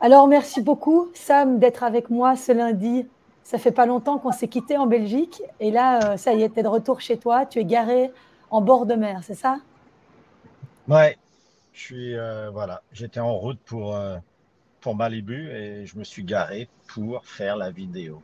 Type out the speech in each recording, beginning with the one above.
Alors, merci beaucoup, Sam, d'être avec moi ce lundi. Ça fait pas longtemps qu'on s'est quitté en Belgique et là, ça y est, tu es de retour chez toi. Tu es garé en bord de mer, c'est ça? Ouais, voilà, j'étais en route pour Malibu et je me suis garé pour faire la vidéo.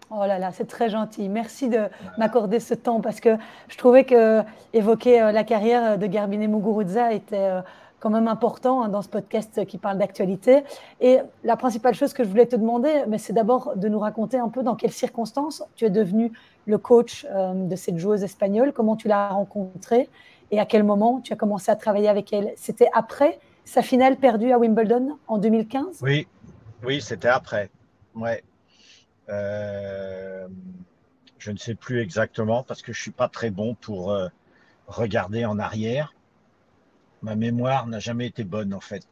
Oh là là, c'est très gentil. Merci de Voilà. m'accorder ce temps parce que je trouvais que évoquer la carrière de Garbine Muguruza était quand même important hein, dans ce podcast qui parle d'actualité. Et la principale chose que je voulais te demander, mais c'est d'abord de nous raconter un peu dans quelles circonstances tu es devenu le coach de cette joueuse espagnole, comment tu l'as rencontrée et à quel moment tu as commencé à travailler avec elle. C'était après sa finale perdue à Wimbledon en 2015? Oui, oui, c'était après. Ouais. Euh, je ne sais plus exactement parce que je suis pas très bon pour regarder en arrière. Ma mémoire n'a jamais été bonne en fait.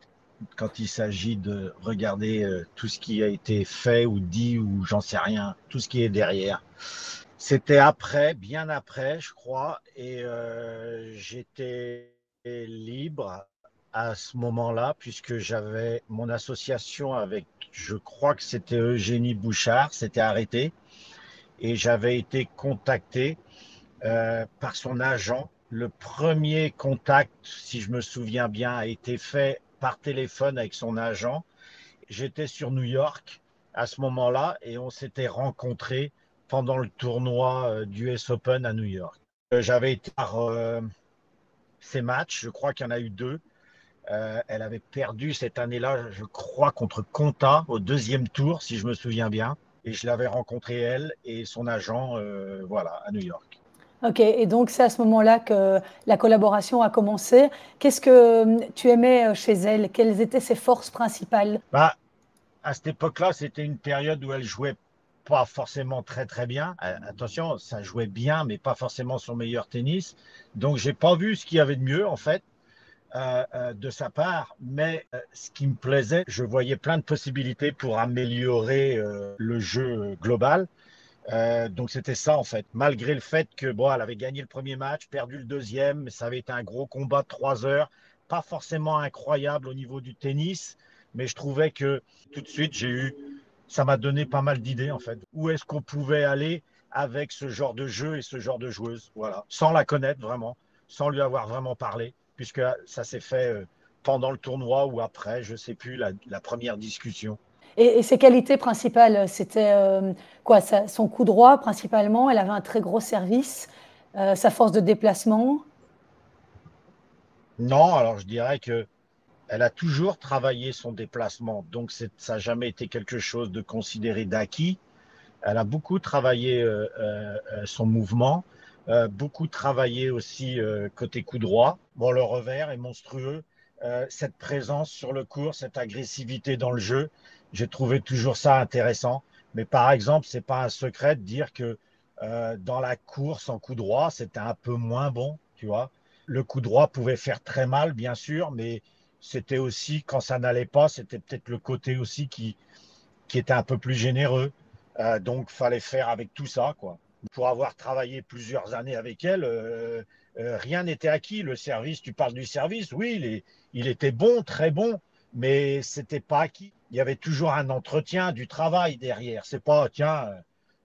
Quand il s'agit de regarder tout ce qui a été fait ou dit ou j'en sais rien, tout ce qui est derrière. C'était après, bien après, je crois, et j'étais libre à ce moment-là, puisque j'avais mon association avec, je crois que c'était Eugénie Bouchard, s'était arrêtée, et j'avais été contacté par son agent. Le premier contact, si je me souviens bien, a été fait par téléphone avec son agent. J'étais sur New York à ce moment-là et on s'était rencontrés pendant le tournoi du US Open à New York. J'avais été par ces matchs, je crois qu'il y en a eu deux. Elle avait perdu cette année-là, je crois, contre Conta au deuxième tour, si je me souviens bien. Et je l'avais rencontrée, elle et son agent, voilà, à New York. Ok, et donc c'est à ce moment-là que la collaboration a commencé. Qu'est-ce que tu aimais chez elle? Quelles étaient ses forces principales? Bah, à cette époque-là, c'était une période où elle jouait pas forcément très très bien. Attention, ça jouait bien, mais pas forcément son meilleur tennis. Donc, j'ai pas vu ce qu'il y avait de mieux en fait de sa part. Mais ce qui me plaisait, je voyais plein de possibilités pour améliorer le jeu global. Donc, c'était ça en fait. Malgré le fait que bon, elle avait gagné le premier match, perdu le deuxième, mais ça avait été un gros combat de 3 heures, pas forcément incroyable au niveau du tennis, mais je trouvais que tout de suite, ça m'a donné pas mal d'idées en fait. Où est-ce qu'on pouvait aller avec ce genre de jeu et ce genre de joueuse, voilà, sans la connaître vraiment, sans lui avoir vraiment parlé, puisque ça s'est fait pendant le tournoi ou après, je sais plus, la première discussion. Et ses qualités principales, c'était quoi? Son coup droit principalement, elle avait un très gros service, sa force de déplacement. Non, alors je dirais que elle a toujours travaillé son déplacement, donc ça n'a jamais été quelque chose de considéré d'acquis. Elle a beaucoup travaillé son mouvement, beaucoup travaillé aussi côté coup droit. Bon, le revers est monstrueux. Cette présence sur le court, cette agressivité dans le jeu, j'ai trouvé toujours ça intéressant. Mais par exemple, c'est pas un secret de dire que dans la course en coup droit, c'était un peu moins bon, tu vois. Le coup droit pouvait faire très mal, bien sûr, mais c'était aussi, quand ça n'allait pas, c'était peut-être le côté aussi qui était un peu plus généreux. Donc, fallait faire avec tout ça, quoi. Pour avoir travaillé plusieurs années avec elle, rien n'était acquis. Le service, tu parles du service, oui, il était bon, très bon, mais c'était pas acquis. Il y avait toujours un entretien, du travail derrière. C'est pas, tiens,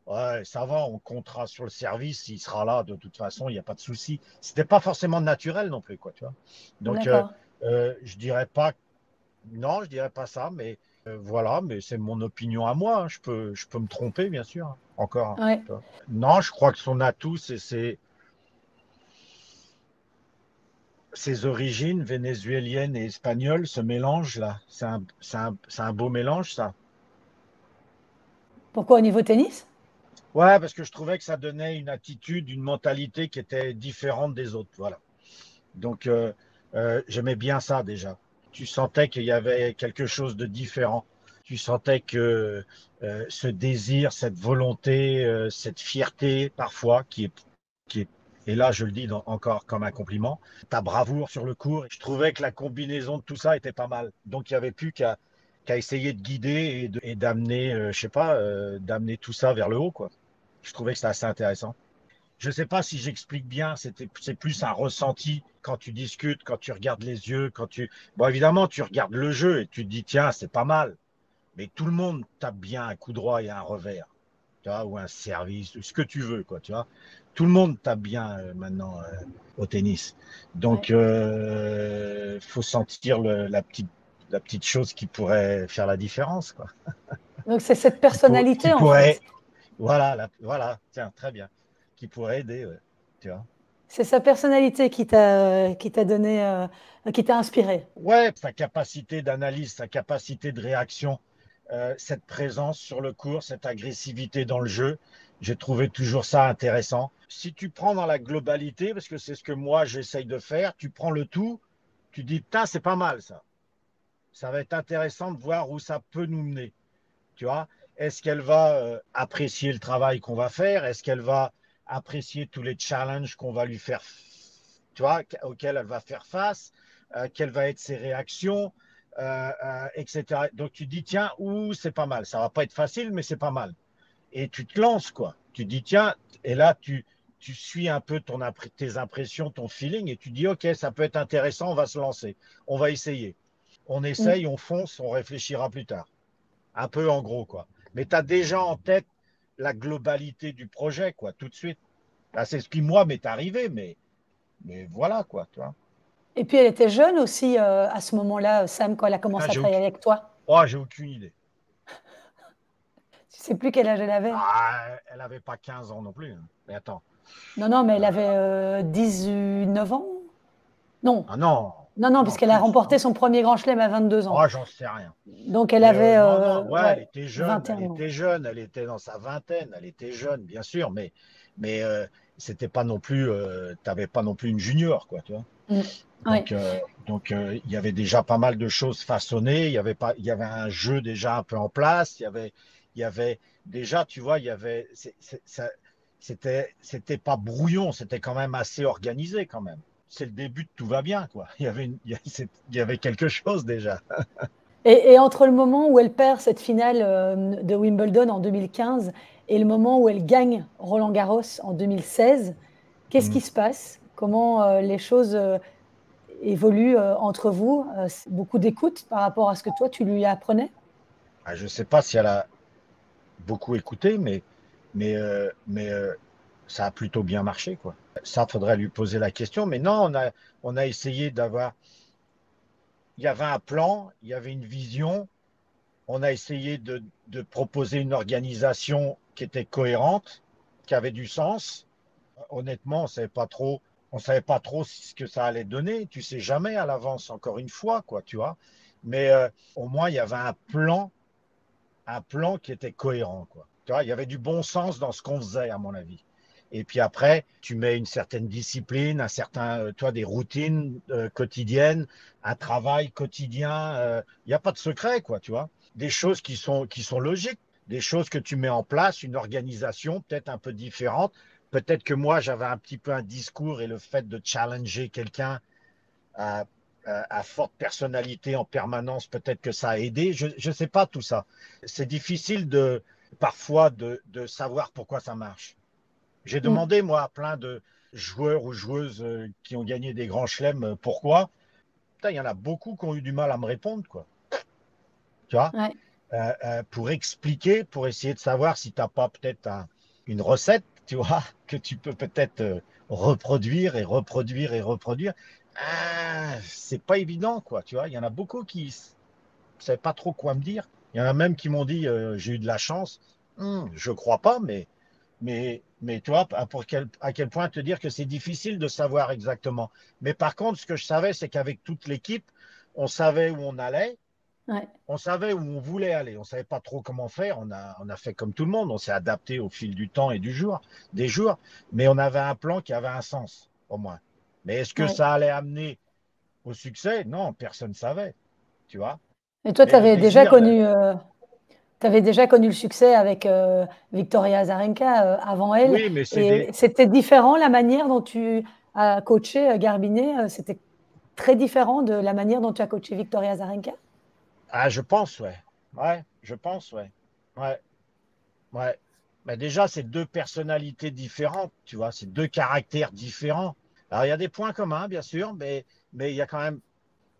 ouais, ça va, on comptera sur le service, il sera là de toute façon, il n'y a pas de souci. C'était pas forcément naturel non plus, quoi, tu vois. Donc, D'accord. je dirais pas non, je dirais pas ça, mais voilà, mais c'est mon opinion à moi, hein. Je peux me tromper, bien sûr, hein, encore, hein, Ouais. tu vois. Non, je crois que son atout, c'est ses origines vénézuéliennes et espagnoles, ce mélange-là. C'est un beau mélange, ça. Pourquoi au niveau tennis? Ouais, parce que je trouvais que ça donnait une attitude, une mentalité qui était différente des autres, voilà. Donc, j'aimais bien ça déjà. Tu sentais qu'il y avait quelque chose de différent. Tu sentais que ce désir, cette volonté, cette fierté parfois, qui est, et là je le dis encore comme un compliment, ta bravoure sur le court, je trouvais que la combinaison de tout ça était pas mal. Donc il n'y avait plus qu'à essayer de guider et d'amener, je sais pas, d'amener tout ça vers le haut, quoi. Je trouvais que c'était assez intéressant. je sais pas si j'explique bien, c'est plus un ressenti quand tu discutes, quand tu regardes les yeux, bon, évidemment, tu regardes le jeu et tu te dis, tiens, c'est pas mal. Mais tout le monde tape bien un coup droit et un revers, tu vois, ou un service, ou ce que tu veux, quoi, tu vois. Tout le monde tape bien maintenant au tennis. Ouais. Donc, faut sentir la petite chose qui pourrait faire la différence, quoi. Donc c'est cette Qui personnalité en pourrait, fait. voilà, voilà, tiens, très bien, qui pourrait aider, ouais, tu vois. C'est sa personnalité qui t'a donné, qui t'a inspiré. Ouais, sa capacité d'analyse, sa capacité de réaction, cette présence sur le court, cette agressivité dans le jeu, j'ai trouvé toujours ça intéressant. Si tu prends dans la globalité, parce que c'est ce que moi j'essaye de faire, tu prends le tout, tu dis, putain, c'est pas mal ça. Ça va être intéressant de voir où ça peut nous mener. Tu vois, est-ce qu'elle va apprécier le travail qu'on va faire? Est-ce qu'elle va apprécier tous les challenges qu'on va lui faire, tu vois, auxquels elle va faire face? Quelles vont être ses réactions, etc. Donc tu dis, tiens, ouh, c'est pas mal. Ça va pas être facile, mais c'est pas mal. Et tu te lances, quoi. Tu dis, tiens, et là, tu suis un peu tes impressions, ton feeling, et tu dis, OK, ça peut être intéressant, on va se lancer. On va essayer. On Mm. essaye, on fonce, on réfléchira plus tard. Un peu en gros, quoi. Mais tu as déjà en tête la globalité du projet, quoi, tout de suite. Là, c'est ce qui, moi, m'est arrivé, mais voilà, quoi, tu vois. Et puis elle était jeune aussi à ce moment-là, Sam, quand elle a Ah, commencé à travailler avec toi. j'ai aucune idée. Tu sais plus quel âge elle avait. Ah, elle n'avait pas 15 ans non plus, hein. Mais attends. Non, non, mais elle Euh, avait 19 ans. Non, ah non, non, non, non, puisqu'elle a plus, remporté non? son premier grand chelem à 22 ans. Oh, j'en sais rien. Donc elle Mais avait non, non, ouais, ouais, 21 ans. elle était dans sa vingtaine, elle était jeune, bien sûr, mais c'était pas non plus, t'avais pas non plus une junior, quoi, tu vois. Mm. Ouais. Donc, il y avait déjà pas mal de choses façonnées. Il y avait un jeu déjà un peu en place. Il y avait déjà, tu vois, il y avait, c'était pas brouillon, c'était quand même assez organisé quand même. C'est le début de tout va bien, quoi. Il y avait quelque chose déjà. Et entre le moment où elle perd cette finale de Wimbledon en 2015 et le moment où elle gagne Roland-Garros en 2016, qu'est-ce qui Hmm. se passe? Comment les choses évoluent entre vous? Beaucoup d'écoute par rapport à ce que toi, tu lui apprenais? Ah, je sais pas si elle a beaucoup écouté, mais ça a plutôt bien marché, quoi. Ça, faudrait lui poser la question. Mais non, on a essayé d'avoir. Il y avait un plan, il y avait une vision. On a essayé de proposer une organisation qui était cohérente, qui avait du sens. Honnêtement, on savait pas trop ce que ça allait donner. Tu sais jamais à l'avance, encore une fois, quoi, tu vois. Mais au moins, il y avait un plan qui était cohérent, quoi. Tu vois, il y avait du bon sens dans ce qu'on faisait, à mon avis. Et puis après, tu mets une certaine discipline, toi, des routines quotidiennes, un travail quotidien. Il n'y a pas de secret, quoi, tu vois. Des choses qui sont logiques, des choses que tu mets en place, une organisation peut-être un peu différente. Peut-être que moi, j'avais un petit peu un discours et le fait de challenger quelqu'un à, à forte personnalité en permanence, peut-être que ça a aidé. Je ne sais pas tout ça. C'est difficile parfois de savoir pourquoi ça marche. J'ai Mm. demandé, moi, à plein de joueurs ou joueuses qui ont gagné des grands chelems pourquoi. Putain, il y en a beaucoup qui ont eu du mal à me répondre, quoi. Tu vois, Ouais. pour expliquer, pour essayer de savoir si tu n'as pas peut-être une recette, tu vois, que tu peux peut-être reproduire et reproduire et reproduire. C'est pas évident, quoi, tu vois. Il y en a beaucoup qui ne savaient pas trop quoi me dire. Il y en a même qui m'ont dit j'ai eu de la chance. Je crois pas, mais tu vois, à quel point te dire que c'est difficile de savoir exactement. Mais par contre, ce que je savais, c'est qu'avec toute l'équipe, on savait où on allait, Ouais. on savait où on voulait aller. On ne savait pas trop comment faire. On a fait comme tout le monde. On s'est adapté au fil du temps et des jours. Mais on avait un plan qui avait un sens, au moins. Mais est-ce que Ouais. ça allait amener au succès? Non, personne ne savait, tu vois. Et toi, Mais le désir, t'avais déjà connu le succès avec Victoria Azarenka avant elle. oui, mais Et c'était différent la manière dont tu as coaché Garbinet. C'était très différent de la manière dont tu as coaché Victoria Azarenka. ah, je pense, ouais. Ouais, je pense, ouais. Ouais, ouais. bah déjà, c'est deux personnalités différentes, tu vois, c'est deux caractères différents. Alors, il y a des points communs, bien sûr, mais il y a quand même,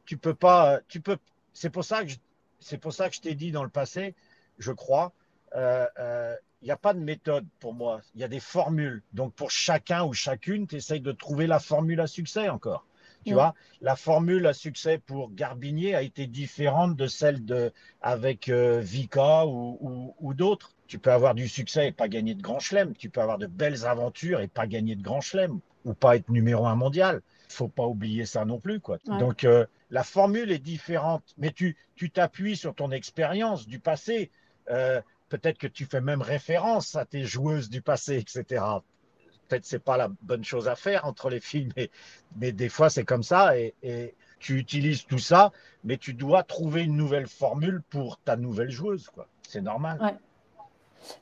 tu peux pas, tu peux, c'est pour ça que je, c'est pour ça que je t'ai dit dans le passé, je crois, il n'y a pas de méthode pour moi, il y a des formules. Donc, pour chacun ou chacune, tu essayes de trouver la formule à succès encore. Tu Mm. vois, la formule à succès pour Garbinier a été différente de celle de avec Vika ou d'autres. Tu peux avoir du succès et pas gagner de grand chelem. Tu peux avoir de belles aventures et pas gagner de grand chelem ou pas être numéro un mondial. Il faut pas oublier ça non plus, quoi. Ouais. Donc la formule est différente, mais tu t'appuies sur ton expérience du passé. Peut-être que tu fais même référence à tes joueuses du passé, etc. Peut-être c'est pas la bonne chose à faire entre les filles, mais des fois c'est comme ça et tu utilises tout ça, mais tu dois trouver une nouvelle formule pour ta nouvelle joueuse, quoi. C'est normal. Ouais.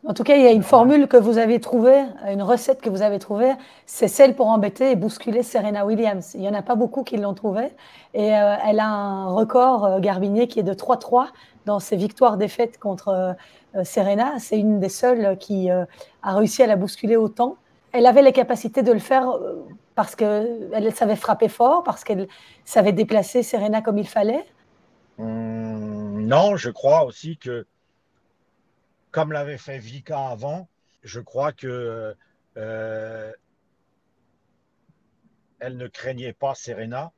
En tout cas, il y a C'est une normal. formule que vous avez trouvée, une recette que vous avez trouvée, c'est celle pour embêter et bousculer Serena Williams. Il n'y en a pas beaucoup qui l'ont trouvée. Et elle a un record, Garbinier, qui est de 3-3 dans ses victoires-défaites contre Serena. C'est une des seules qui a réussi à la bousculer autant. Elle avait les capacités de le faire parce qu'elle savait frapper fort, parce qu'elle savait déplacer Serena comme il fallait. Non, je crois aussi que, comme l'avait fait Vika avant, je crois que euh, elle ne craignait pas Serena.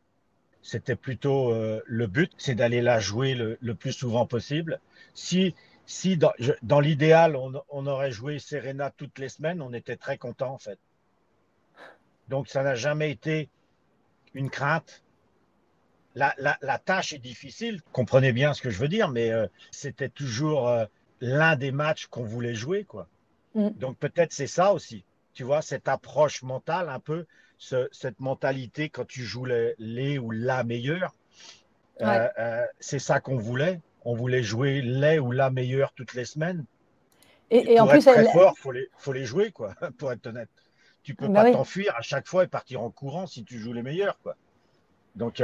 C'était plutôt le but, c'est d'aller la jouer le plus souvent possible. Si, si dans l'idéal, on aurait joué Serena toutes les semaines, on était très content en fait. Donc ça n'a jamais été une crainte. La tâche est difficile, comprenez bien ce que je veux dire, mais c'était toujours l'un des matchs qu'on voulait jouer, quoi. Mm. Donc peut-être c'est ça aussi, tu vois, cette approche mentale, un peu, cette mentalité quand tu joues les ou la meilleure. Ouais. C'est ça qu'on voulait. On voulait jouer les ou la meilleure toutes les semaines. Et Et en pour être plus, très elle, fort, faut les jouer, quoi, pour être honnête. Tu peux bah pas oui. t'enfuir à chaque fois et partir en courant si tu joues les meilleurs, quoi. Donc,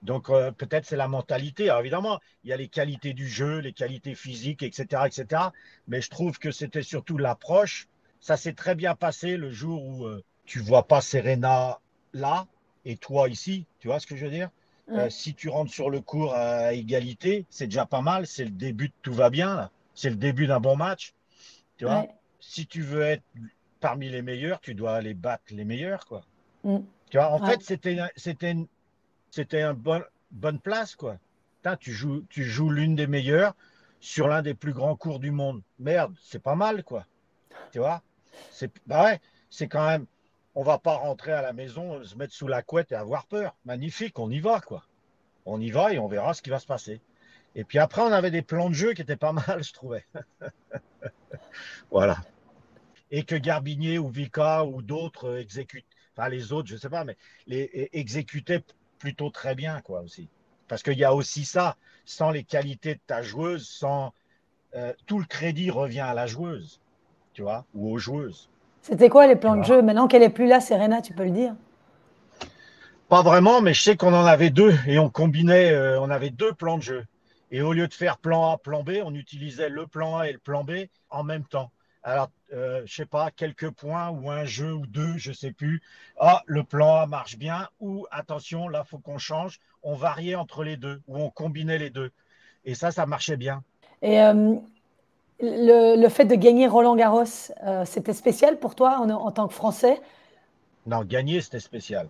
peut-être c'est la mentalité. Alors évidemment, il y a les qualités du jeu, les qualités physiques, etc., etc. Mais je trouve que c'était surtout l'approche. Ça s'est très bien passé le jour où tu vois pas Serena là et toi ici. Tu vois ce que je veux dire? Ouais. Si tu rentres sur le court à égalité, c'est déjà pas mal. C'est le début de tout va bien, là. C'est le début d'un bon match. Tu vois? Ouais. Si tu veux être parmi les meilleurs, tu dois aller battre les meilleurs, quoi. Mm. Tu vois? En Ouais. fait, c'était une bonne place, quoi. Putain, tu joues l'une des meilleures sur l'un des plus grands cours du monde. Merde, c'est pas mal, quoi. Tu vois? Bah ouais, c'est quand même. On va pas rentrer à la maison, se mettre sous la couette et avoir peur. Magnifique, on y va, quoi. On y va et on verra ce qui va se passer. Et puis après, on avait des plans de jeu qui étaient pas mal, je trouvais. Voilà. Et que Garbinier ou Vika ou d'autres exécutent, enfin les autres, je sais pas, mais exécutaient plutôt très bien, quoi, aussi. Parce qu'il y a aussi ça, sans les qualités de ta joueuse, sans tout le crédit revient à la joueuse, tu vois, ou aux joueuses, C'était quoi les tu plans de vois. jeu? Maintenant qu'elle est plus là, Serena, tu peux le dire. Pas vraiment, mais je sais qu'on en avait deux et on combinait, on avait deux plans de jeu. Et au lieu de faire plan A, plan B, on utilisait le plan A et le plan B en même temps. Alors, je sais pas, quelques points ou un jeu ou deux, je sais plus. Ah, le plan A marche bien ou attention, là, faut qu'on change. On variait entre les deux ou on combinait les deux. Et ça marchait bien. Et le fait de gagner Roland Garros, c'était spécial pour toi en tant que Français, Non, gagner, c'était spécial.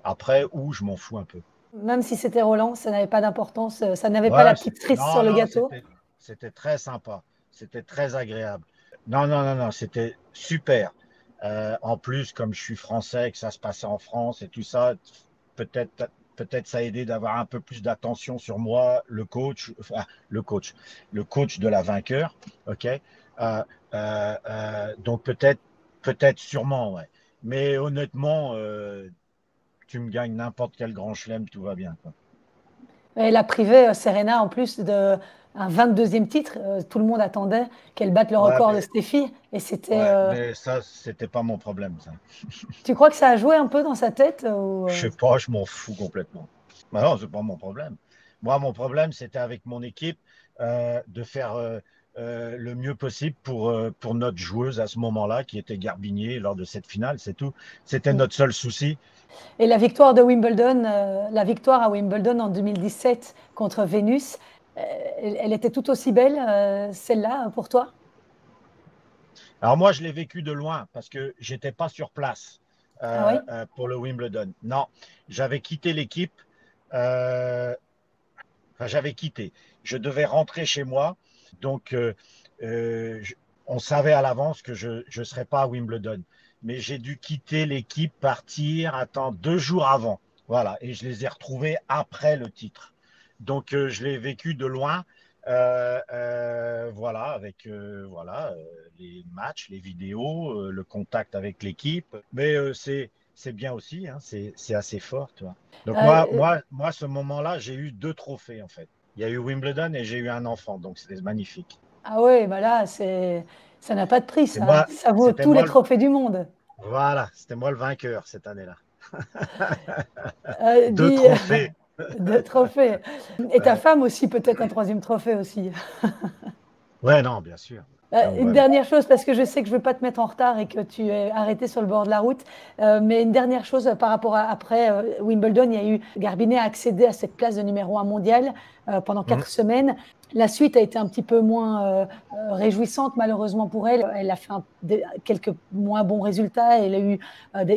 Après, où, je m'en fous un peu. même si c'était Roland, ça n'avait pas d'importance, ça n'avait pas la Ouais, petite cerise sur non, le non, gâteau. c'était très sympa. C'était très agréable. Non, non, non, non, c'était super. En plus, comme je suis français et que ça se passait en France et tout ça, peut-être, peut-être ça a aidé d'avoir un peu plus d'attention sur moi, le coach, enfin, le coach de la vainqueur, ok. Donc peut-être sûrement, ouais. Mais honnêtement, tu me gagnes n'importe quel grand chelem, tout va bien, quoi. Elle a privé Serena en plus d'un 22e titre. Tout le monde attendait qu'elle batte le Ouais, record de mais Steffi. Et c'était. Ouais, mais ça, c'était pas mon problème, ça. Tu crois que ça a joué un peu dans sa tête ou, Je sais pas, je m'en fous complètement. Bah non, c'est pas mon problème. Moi, mon problème, c'était avec mon équipe de faire le mieux possible pour notre joueuse à ce moment-là, qui était Garbinier lors de cette finale, c'est tout. C'était Mm. notre seul souci. Et la victoire de Wimbledon, la victoire à Wimbledon en 2017 contre Vénus, elle était tout aussi belle, celle-là, pour toi? Alors moi, je l'ai vécu de loin parce que j'étais pas sur place Ah oui? pour le Wimbledon. Non, j'avais quitté l'équipe. euh, Enfin, j'avais quitté. Je devais rentrer chez moi. Donc, euh, je- on savait à l'avance que je ne serais pas à Wimbledon. Mais j'ai dû quitter l'équipe, partir, attends, 2 jours avant. Voilà. Et je les ai retrouvés après le titre. Donc, je l'ai vécu de loin. Voilà, avec les matchs, les vidéos, le contact avec l'équipe. Mais c'est bien aussi, hein, c'est assez fort, toi. Donc Euh, ce moment-là, j'ai eu 2 trophées en fait. Il y a eu Wimbledon et j'ai eu un enfant, donc c'était magnifique. ah ouais, bah là, ça n'a pas de prix, C'est ça. moi, Ça vaut c'était tous les moi, trophées du monde. voilà, c'était moi le vainqueur cette année-là. Deux Dis, trophées. de trophées. Et ta Ouais. femme aussi, peut-être un troisième trophée aussi. Ouais, non, bien sûr. Non, Une ouais, ouais. dernière chose, parce que je sais que je ne veux pas te mettre en retard et que tu es arrêté sur le bord de la route, mais une dernière chose par rapport à après Wimbledon, il y a eu Garbinet a accédé à cette place de numéro 1 mondial pendant Mhm. 4 semaines. La suite a été un petit peu moins réjouissante, malheureusement pour elle. Elle a fait quelques moins bons résultats. Elle a eu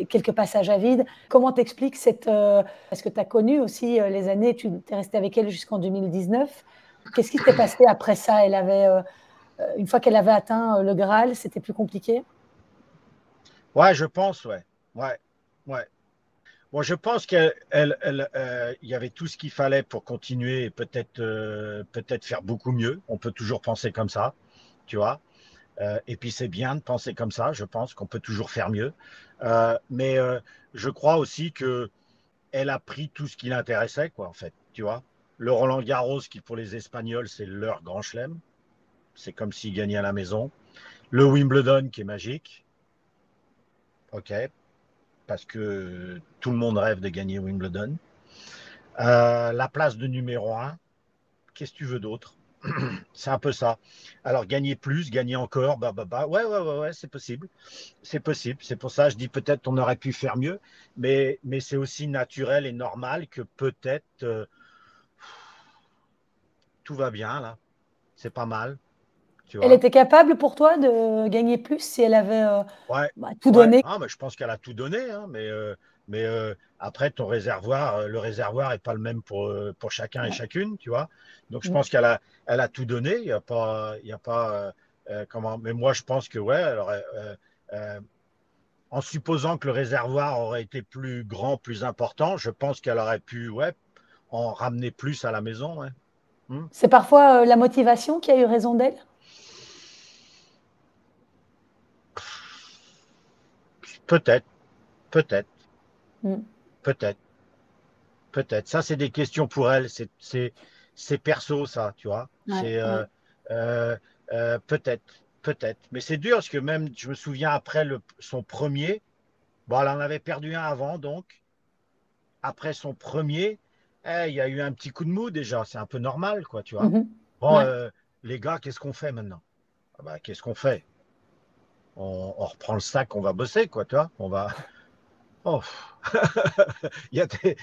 quelques passages à vide. Comment t'expliques cette. Parce que tu as connu aussi les années, tu es resté avec elle jusqu'en 2019. Qu'est-ce qui s'est passé après ça? Elle avait. Une fois qu'elle avait atteint le Graal, c'était plus compliqué. Ouais, je pense, ouais. Ouais, ouais. Bon, je pense qu'il y avait tout ce qu'il fallait pour continuer et peut-être faire beaucoup mieux. On peut toujours penser comme ça, tu vois. Et puis c'est bien de penser comme ça. Je pense qu'on peut toujours faire mieux. Mais je crois aussi que elle a pris tout ce qui l'intéressait, quoi, en fait. Tu vois. Le Roland Garros, qui pour les Espagnols, c'est leur grand chelem. C'est comme s'ils gagnaient à la maison. Le Wimbledon, qui est magique. OK. Parce que tout le monde rêve de gagner Wimbledon. La place de numéro un. Qu'est-ce que tu veux d'autre? C'est un peu ça. Alors, gagner plus, gagner encore, ouais, ouais, ouais, ouais, c'est possible. C'est possible. C'est pour ça que je dis peut-être qu'on aurait pu faire mieux, mais c'est aussi naturel et normal que peut-être tout va bien là. C'est pas mal, tu Elle vois. était capable pour toi de gagner plus si elle avait Ouais, tout ouais. donné. Ah, mais je pense qu'elle a tout donné, hein, mais après, ton réservoir, le réservoir est pas le même pour chacun et Ouais. chacune, tu vois. Donc, je Mm. pense qu'elle a tout donné. Il y a pas comment. Mais moi, je pense que ouais, en supposant que le réservoir aurait été plus grand, plus important, je pense qu'elle aurait pu, ouais, en ramener plus à la maison, ouais. Hmm. C'est parfois la motivation qui a eu raison d'elle. Peut-être, peut-être, Mm. peut-être, peut-être. Ça, c'est des questions pour elle. C'est perso, ça, tu vois. Ouais, C'est ouais. euh, peut-être, peut-être. Mais c'est dur parce que même, je me souviens après son premier, bon, elle en avait perdu un avant, donc après son premier, il y a eu un petit coup de mou déjà. C'est un peu normal, quoi, tu vois. Mhm. Bon, Ouais. les gars, qu'est-ce qu'on fait maintenant? Ah bah, qu'est-ce qu'on fait? On reprend le sac, on va bosser, quoi, tu vois. On va. Oh.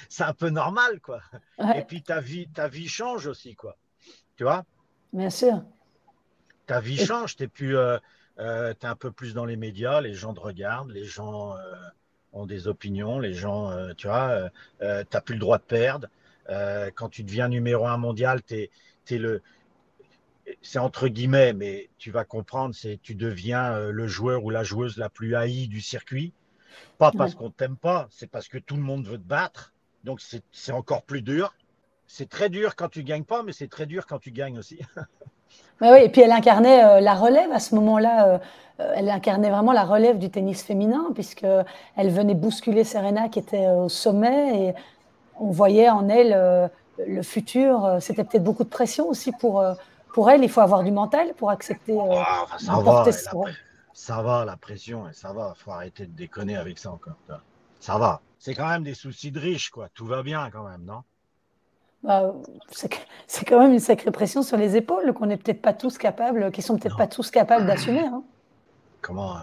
C'est un peu normal, quoi. Et Ouais, puis ta vie change aussi, quoi. Tu vois, bien sûr. ta vie Et, change. T'es un peu plus dans les médias, les gens te regardent, les gens ont des opinions, les gens, tu vois, t'as plus le droit de perdre. Quand tu deviens numéro un mondial, t'es c'est entre guillemets, mais tu vas comprendre, tu deviens le joueur ou la joueuse la plus haïe du circuit. Pas ouais. parce qu'on t'aime pas, c'est parce que tout le monde veut te battre. Donc c'est encore plus dur. C'est très dur quand tu gagnes pas, mais c'est très dur quand tu gagnes aussi. Ouais, ouais. Et puis elle incarnait la relève à ce moment-là. Elle incarnait vraiment la relève du tennis féminin, puisque elle venait bousculer Serena qui était au sommet. Et on voyait en elle le futur. C'était peut-être beaucoup de pression aussi pour elle. Il faut avoir du mental pour accepter Oh, enfin, de ça porter va, ce rôle. ça va, la pression, et ça va. Faut arrêter de déconner avec ça encore. Ça va. C'est quand même des soucis de riches, quoi. Tout va bien quand même, non? Bah, c'est quand même une sacrée pression sur les épaules qu'on n'est peut-être pas tous capables, qui sont peut-être Non. pas tous capables d'assumer, hein. Comment,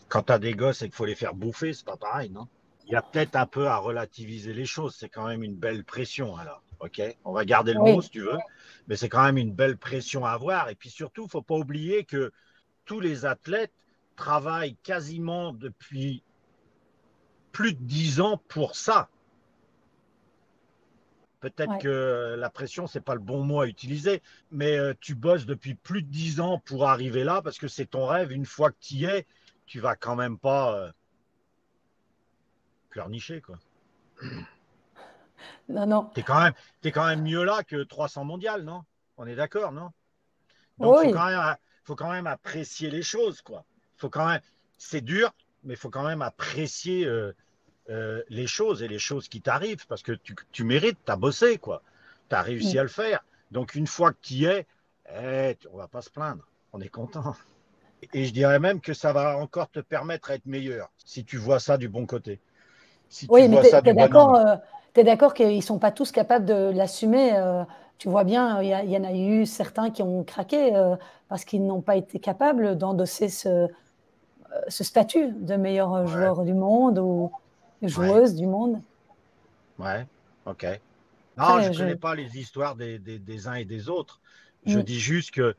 quand tu as des gosses et qu'il faut les faire bouffer, c'est pas pareil, non? Il y a peut-être un peu à relativiser les choses. C'est quand même une belle pression, alors. OK? On va garder le mot Oui, si tu veux, mais c'est quand même une belle pression à avoir. Et puis surtout, il ne faut pas oublier que tous les athlètes travaillent quasiment depuis plus de 10 ans pour ça. Peut-être ouais. que la pression, c'est pas le bon mot à utiliser, mais tu bosses depuis plus de 10 ans pour arriver là parce que c'est ton rêve. Une fois que tu y es, tu vas quand même pas pleurnicher, quoi. Non, non. T'es quand même mieux là que 300 mondiales, non? On est d'accord, non? Donc, Oui, faut quand même apprécier les choses, quoi. Faut quand même, c'est dur, mais il faut quand même apprécier les choses et les choses qui t'arrivent parce que tu mérites, tu as bossé, quoi. Tu as réussi mm. à le faire. Donc, une fois que tu y es, on va pas se plaindre. On est content. Et je dirais même que ça va encore te permettre d'être meilleur si tu vois ça du bon côté, si tu Oui, mais vois tu ça du es bon d'accord, angle. t'es d'accord qu'ils ne sont pas tous capables de l'assumer. Tu vois bien, il y en a eu certains qui ont craqué parce qu'ils n'ont pas été capables d'endosser ce statut de meilleur Ouais, joueur du monde ou ouais, joueuse du monde. ouais, ok. Non, je Après, connais pas les histoires des uns et des autres. Je mm, dis juste que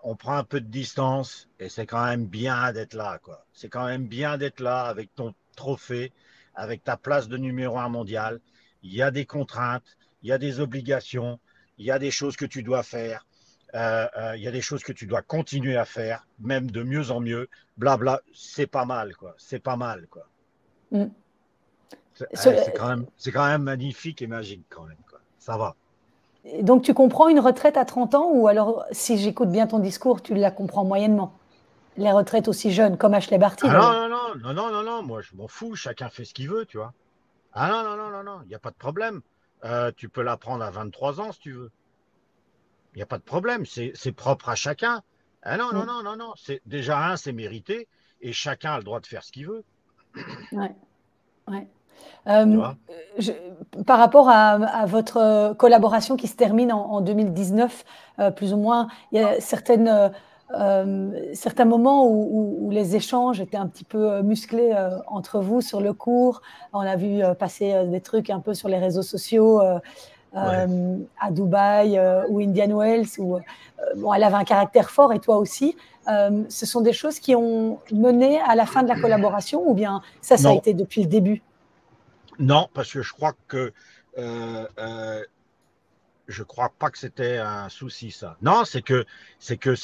on prend un peu de distance et c'est quand même bien d'être là, quoi. C'est quand même bien d'être là avec ton trophée, avec ta place de numéro 1 mondial. Il y a des contraintes, il y a des obligations, il y a des choses que tu dois faire, il y a des choses que tu dois continuer à faire, même de mieux en mieux. Blabla, c'est pas mal, quoi. C'est pas mal, quoi. mm. Sur- C'est quand même magnifique et magique, quand même, quoi. Ça va. donc tu comprends une retraite à 30 ans ou alors, si j'écoute bien ton discours, tu la comprends moyennement? Les retraites aussi jeunes, comme Ashley Barty Ah d'ailleurs. non, moi je m'en fous, chacun fait ce qu'il veut, tu vois. Ah non, il n'y a pas de problème. Tu peux la prendre à 23 ans si tu veux. Il n'y a pas de problème, c'est propre à chacun. Ah Mm, non, c'est, déjà, c'est mérité et chacun a le droit de faire ce qu'il veut, ouais, ouais. tu Euh, vois. je- Par rapport à votre collaboration qui se termine en 2019, plus ou moins, il y a certains moments où les échanges étaient un petit peu musclés entre vous sur le cours. On a vu passer des trucs un peu sur les réseaux sociaux Ouais. à Dubaï ou Indian Wells. Bon, elle avait un caractère fort et toi aussi. Ce sont des choses qui ont mené à la fin de la collaboration ou bien ça a Non, été depuis le début? non, parce que je crois pas que c'était un souci, ça. Non, c'est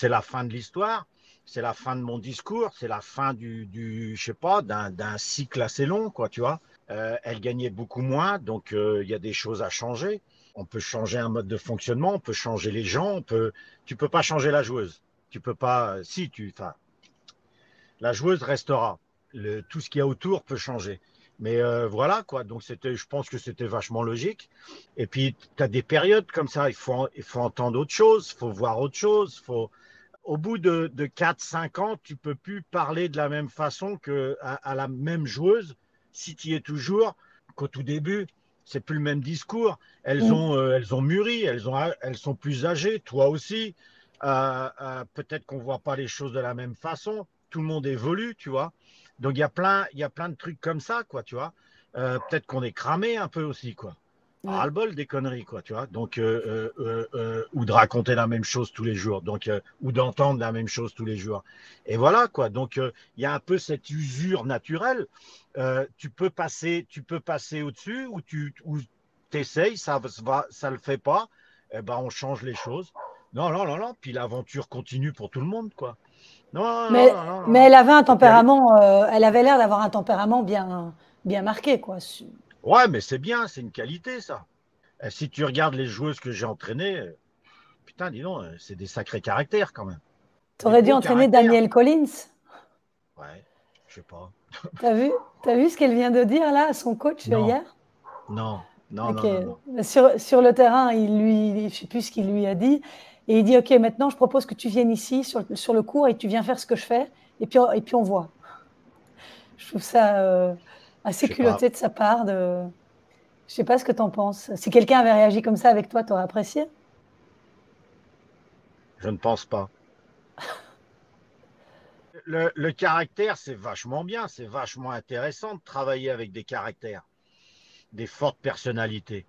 la fin de l'histoire, c'est la fin de mon discours, c'est la fin je sais pas, d'un cycle assez long, quoi, tu vois. Elle gagnait beaucoup moins, donc il y a des choses à changer. On peut changer un mode de fonctionnement, on peut changer les gens, tu peux pas changer la joueuse. Tu peux pas, si enfin, la joueuse restera. Tout ce qu'il y a autour peut changer. Mais voilà, quoi. Donc, je pense que c'était vachement logique. Et puis, tu as des périodes comme ça. Il faut entendre autre chose, il faut voir autre chose. Au bout de 4-5 ans, tu peux plus parler de la même façon à la même joueuse si tu y es toujours qu'au tout début. C'est plus le même discours. Mm. Elles ont mûri, elles sont plus âgées, toi aussi. Peut-être qu'on ne voit pas les choses de la même façon. Tout le monde évolue, tu vois. Donc il y a plein de trucs comme ça, quoi, tu vois. Peut-être qu'on est cramé un peu aussi, quoi. Ouais. Ras-le-bol des conneries, quoi, tu vois. Donc, ou de raconter la même chose tous les jours, donc, ou d'entendre la même chose tous les jours. Et voilà, quoi. Donc, il y a un peu cette usure naturelle. Tu peux passer au-dessus, ou t'essayes, ça le fait pas. Eh ben, on change les choses. Non. Puis l'aventure continue pour tout le monde, quoi. Mais, mais Non. elle avait un Et puis, tempérament, elle avait l'air d'avoir un tempérament bien marqué, quoi. ouais, mais c'est bien, c'est une qualité, ça. Si tu regardes les joueuses que j'ai entraînées, putain, dis donc, c'est des sacrés caractères quand même. Tu Des aurais dû beaux entraîner caractères. Danielle Collins. Ouais, je sais pas. T'as vu? T'as vu ce qu'elle vient de dire là à son coach Non, hier? non, Ok. non. Sur le terrain, je sais plus ce qu'il lui a dit. Et il dit, OK, maintenant, je propose que tu viennes ici sur le cours et tu viens faire ce que je fais. Et puis on voit. Je trouve ça Je assez sais pas. culotté de sa part. Je sais pas ce que tu en penses. Si quelqu'un avait réagi comme ça avec toi, tu aurais apprécié? Je ne pense pas. Le caractère, c'est vachement bien, c'est vachement intéressant de travailler avec des caractères, des fortes personnalités.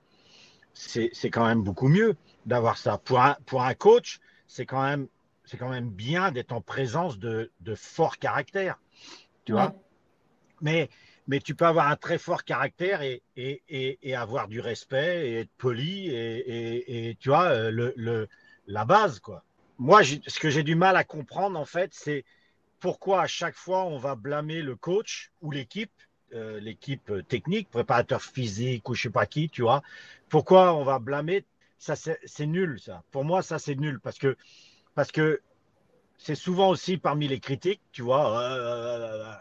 C'est quand même beaucoup mieux d'avoir ça. Pour un coach, c'est quand même bien d'être en présence de forts caractères, tu Ouais, vois. Mais, mais tu peux avoir un très fort caractère et avoir du respect et être poli et tu vois, la base, quoi. Moi, ce que j'ai du mal à comprendre, en fait, c'est pourquoi à chaque fois on va blâmer le coach ou l'équipe technique, préparateur physique ou je sais pas qui, tu vois. Pourquoi on va blâmer? Ça, c'est nul, ça. Pour moi, ça, c'est nul parce que c'est souvent aussi parmi les critiques, tu vois.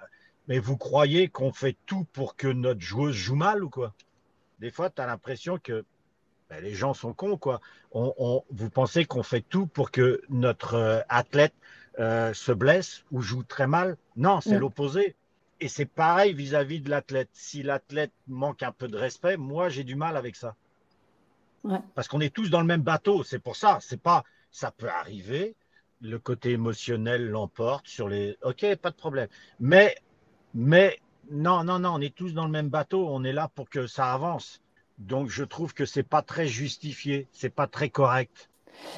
Mais vous croyez qu'on fait tout pour que notre joueuse joue mal ou quoi? Des fois, tu as l'impression que ben, les gens sont cons, quoi. Vous pensez qu'on fait tout pour que notre athlète se blesse ou joue très mal? Non, c'est mm, l'opposé. Et c'est pareil vis-à-vis de l'athlète. Si l'athlète manque un peu de respect, moi, j'ai du mal avec ça. ouais. Parce qu'on est tous dans le même bateau. C'est pour ça. C'est pas, ça peut arriver. Le côté émotionnel l'emporte sur les. Ok, pas de problème. Mais, mais, non, non, non, on est tous dans le même bateau. On est là pour que ça avance. Donc, je trouve que c'est pas très justifié. C'est pas très correct.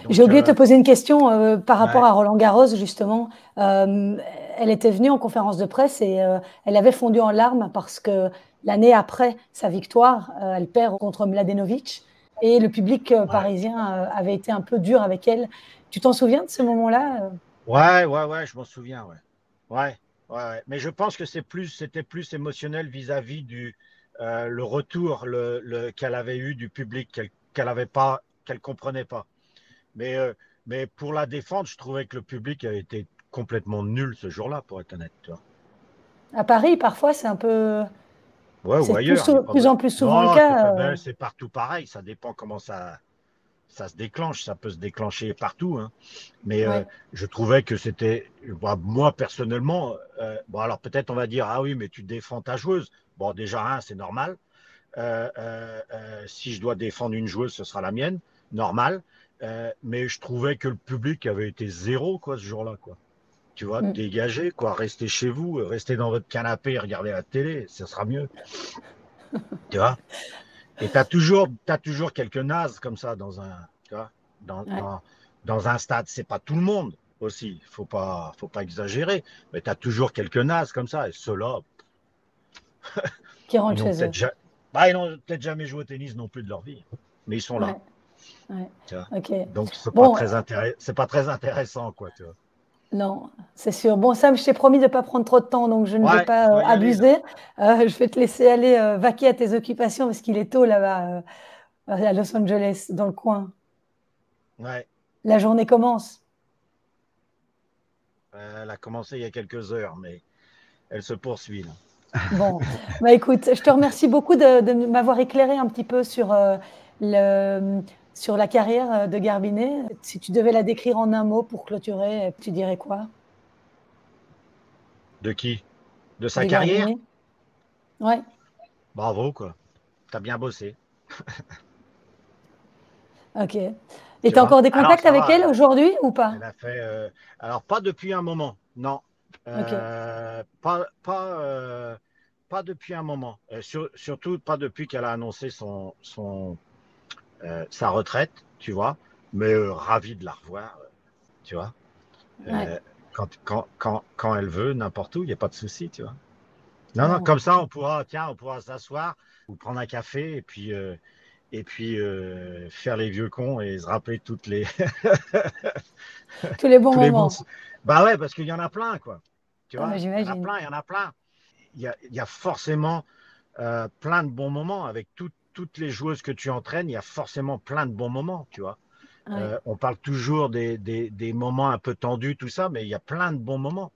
J'ai Donc, oublié de te poser une question par rapport ouais, à Roland Garros, justement. Euh, Elle était venue en conférence de presse et elle avait fondu en larmes parce que l'année après sa victoire, elle perd contre Mladenovic et le public ouais, parisien avait été un peu dur avec elle. Tu t'en souviens de ce moment-là? ouais, je m'en souviens, ouais. Ouais, ouais. Mais je pense que c'était plus émotionnel vis-à-vis du le retour qu'elle avait eu du public, qu'elle avait pas, qu'elle comprenait pas. Mais, euh, mais pour la défendre, je trouvais que le public avait été complètement nul ce jour-là, pour être honnête. Tu vois. À Paris, parfois, c'est un peu, Ouais, ou c'est plus, ailleurs, il y a pas. plus en plus souvent le Non, cas. c'est partout pareil. Ça dépend comment ça se déclenche. Ça peut se déclencher partout. Hein. Mais Ouais. je trouvais que c'était, bah, moi personnellement, bon alors peut-être on va dire, ah oui, mais tu défends ta joueuse. Bon, déjà, hein, c'est normal. Si je dois défendre une joueuse, ce sera la mienne, normal. Mais je trouvais que le public avait été zéro, quoi, ce jour-là, quoi. Tu vois, Mm. dégagez, quoi, restez chez vous, restez dans votre canapé et regardez la télé, ça sera mieux, tu vois. Et t'as toujours quelques nazes comme ça dans un, tu vois, dans, Ouais. dans, dans un stade. C'est pas tout le monde aussi, faut pas exagérer, mais t'as toujours quelques nazes comme ça. Et ceux-là, Qui ils rentrent n'ont chez peut-être eux. ja- bah, ils n'ont peut-être jamais joué au tennis non plus de leur vie, mais ils sont là. Ouais. Ouais. Tu vois. Ok. Donc Bon, c'est pas très intéressant, quoi, tu vois. non, c'est sûr. Bon, Sam, je t'ai promis de ne pas prendre trop de temps, donc je ne vais Ouais, pas je dois y aller là. abuser. Je vais te laisser aller vaquer à tes occupations parce qu'il est tôt là-bas à Los Angeles, dans le coin. Ouais, La journée commence. elle a commencé il y a quelques heures, mais elle se poursuit là. Bon, bah écoute, je te remercie beaucoup de m'avoir éclairé un petit peu sur, le, sur la carrière de Garbinet. Si tu devais la décrire en un mot pour clôturer, tu dirais quoi? De qui? De sa De carrière? Garbinet? Ouais, Bravo, quoi. T'as bien bossé, ok. Et tu tu as vois. encore des Alors, contacts ça avec va. elle aujourd'hui ou pas? Elle a fait. Alors, pas depuis un moment, non. Ok, Pas depuis un moment. Surtout pas depuis qu'elle a annoncé sa retraite, tu vois. Mais ravi de la revoir, tu vois. ouais. Euh, quand elle veut, n'importe où, il n'y a pas de souci, tu vois. Non, non, Bon. comme ça, on pourra s'asseoir ou prendre un café et puis faire les vieux cons et se rappeler Tous les bons tous les bons. moments. Bah ouais, parce qu'il y en a plein, quoi. Tu Ah, mais vois, il y en a j'imagine. plein, il y en a plein. Il y a forcément plein de bons moments avec toutes les joueuses que tu entraînes. Il y a forcément plein de bons moments, tu vois. Ouais, On parle toujours des moments un peu tendus, tout ça, mais il y a plein de bons moments,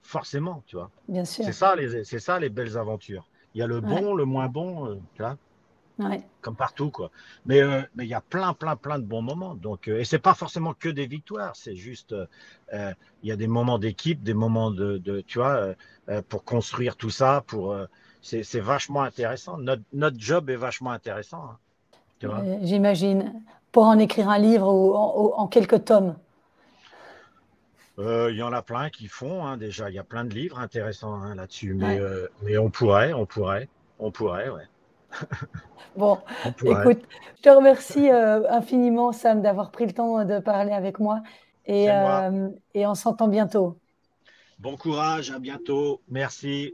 forcément, tu vois. bien sûr. C'est ça les belles aventures. Il y a le Ouais, bon, le moins bon, tu vois, ouais, comme partout, quoi. Mais il y a plein de bons moments. Donc, et c'est pas forcément que des victoires, c'est juste, il y a des moments d'équipe, des moments tu vois, pour construire tout ça, c'est vachement intéressant. Notre job est vachement intéressant, hein, tu vois. J'imagine, pour en écrire un livre ou en quelques tomes. Il y en a plein qui font, hein, déjà. Il y a plein de livres intéressants, hein, là-dessus. Ouais. Mais on pourrait, ouais. Bon, On pourrait. écoute, je te remercie infiniment, Sam, d'avoir pris le temps de parler avec moi C'est moi. et on s'entend bientôt. Bon courage, à bientôt. Merci.